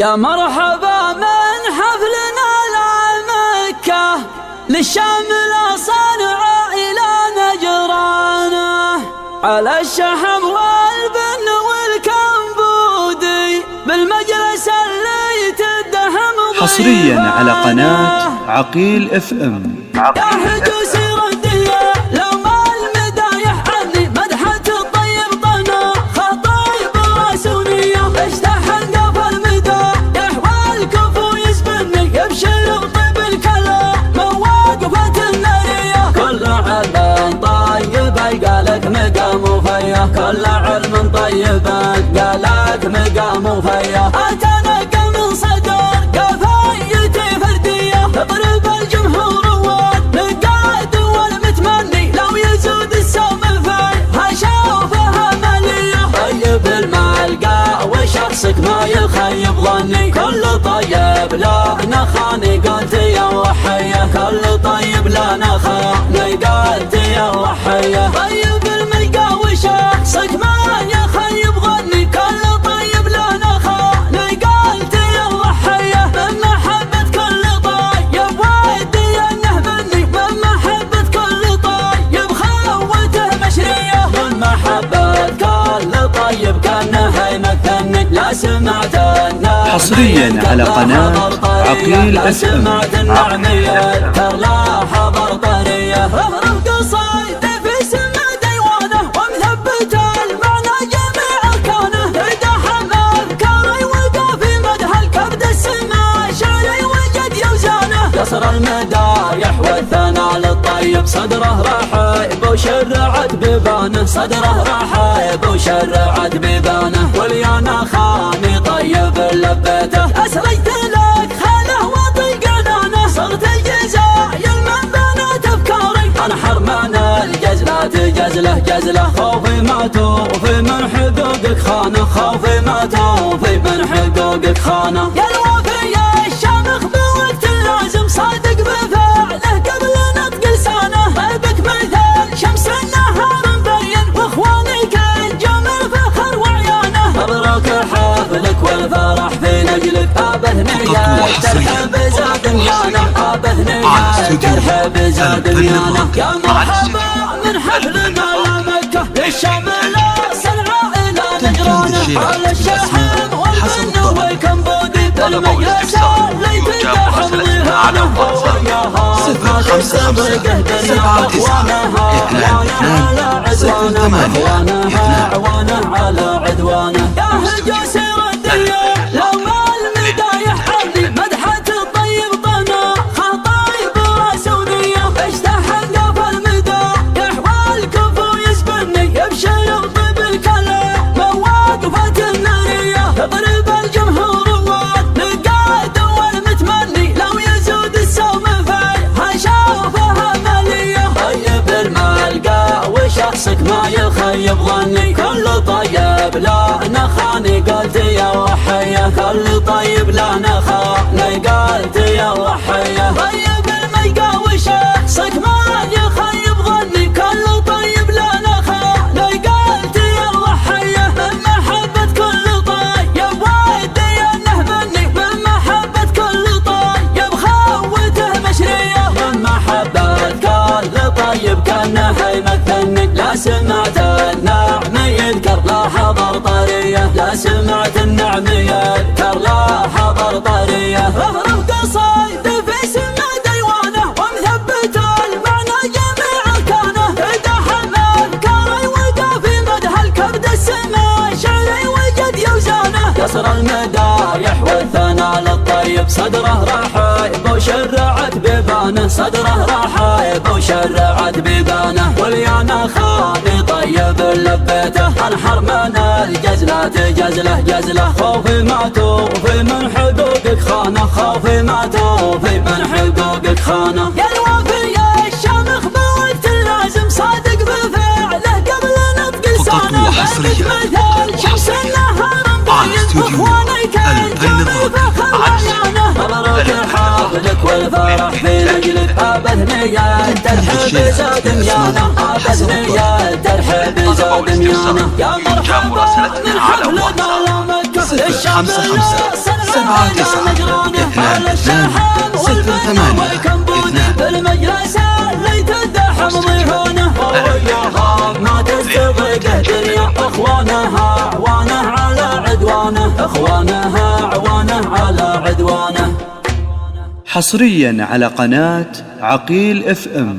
يا مرحبا من حفلنا لمكة، للشمل صنع إلى نجرانه، على الشحم والبن والكمبودي بالمجلس اللي تدهم ضيفه. حصريا على قناة عقيل اف ام. يا هجوس ردية لو ما المدايح عني، مدحة الطيب طنا خطايب راسونية، اشتحن قف المدايح والكفو يسبني، يبشر طيب الكلام مواقفة النارية. كل علم طيب قالك مقام فيا، كل علم طيب قالك مقام فيا. اتنقى من صدر قفايتي فردية، تضرب الجمهور والنقاد والمتمني، لو يزود السوم فيها شوفها مالية. طيب الملقى وشخصك ما يخيب ظني، كل طيب لا نخاني قلت يا وحية، كل طيب لا نخاني قلت يا وحية. طيب الملقى وشخصك ما يخيب ظني، كل طيب لا نخاني قلت يا وحية. من محبة كل طيب ودي انه مني، من محبة كل طيب خوته مشرية، من محبة كل طيب كانه يمثلني. لا سمعت النعمية حصريا على قناة عقيل اف ام. سمعت النعمية ترلا حضر طرية، اهرب قصايدي في سمع ديوانه، ومثبت المعنى جميع اركانه. يدحم افكاري وقع في مدح الكبد، السماء شعري وجد يوزانه. قصر المدايح والثناء للطيب، صدره رحيب وشرعت ببانه، صدره رحيب وشرعت ببانه. واليانا خاني طيب لبيته، اسريت لك خاله وطيق عنانه، صرت الجزايل من بنات افكاري. انا حرمان الجزلات جزله جزله، خوفي ما توفي من حقوقك خانه، خوفي ما توفي من حقوقك خانه. يا الوفي يا الشامخ بوقت اللازم، صادق بفعله قبل نطق لسانه. طيبك مثل شمس النهار مبين، واخواني كالجمل فخر وعيانه. مبروك حفلك والفرح في نجلك، ابه نية ترحب زاد ميانه، ابه نية ترحب زاد ميانه. يا مرحبا من حفلنا لمكة، للشمل صنع الى نجرانه، على الشحم والبن والكمبودي بالمجلس اللي تدحم ضيفانه. وياها تستبرق الدنيا اخوانها، على عدوانه، اخوانها عوانه على عدوانه. يا هجوس ردية لو ما المدايح عني، مدحة الطيب طنا خطايب راسونية، اشتحن قف المدايح والكفو يسبني، يبشر طيب الكلام مواقفة النارية. تضرب الجمهور والنقاد والمتمني، لو يزود السوم فيها شوفها مالية. طيب الملقى وشخصك ما يخيب ظني، كل طيب لا نخاني قلت يا وحية، كل طيب لا نخاني قلت يا وحية. طيب الملقى وشخصك ما يخيب ظني، كل طيب لا نخاني قلت يا وحية. من محبة كل طيب ودي انه مني، من محبة كل طيب خوته مشرية، من محبة كل طيب كانه يمثلني. لا سمعت النعم يذكر لا حضر طرية، لا سمعت النعم يذكر لا حضر طرية. اهرب قصايدي في سمع ديوانه، ومثبت المعنى جميع اركانه. يدحم افكاري وقع في مدح الكبد، السماء شعري وجد يوزانه. قصر المدايح والثناء للطيب، صدره رحيب وشرعت ببانه، صدره رحيب وشرعت ببانه. واليانا خاني طيب لبيته، انا حرمان الجزلات جزله جزله، خوفي ما توفي من حقوقك خانه، خوفي ما توفي من حقوقك خانه. يا الوفي يا الشامخ بوقت اللازم، صادق بفعله قبل نطق لسانه. طيبك مثل شمس النهار مبين، واخواني كالجمل فخر وعيانه. مبروك حفلك والفرح في نجلك، ابه نية ترحب زاد ميانه، ابه نية ترحب زاد ميانه. يا مرحبا من حفلنا لمكة، للشمل 7 9 2 2 6 8 2 بالمجلس اللي تدحم ضيفونه وياها ما تستبقه دنيا اخوانها عوانه على عدوانه اخوانها عوانه على عدوانه. حصريا على قناة عقيل FM.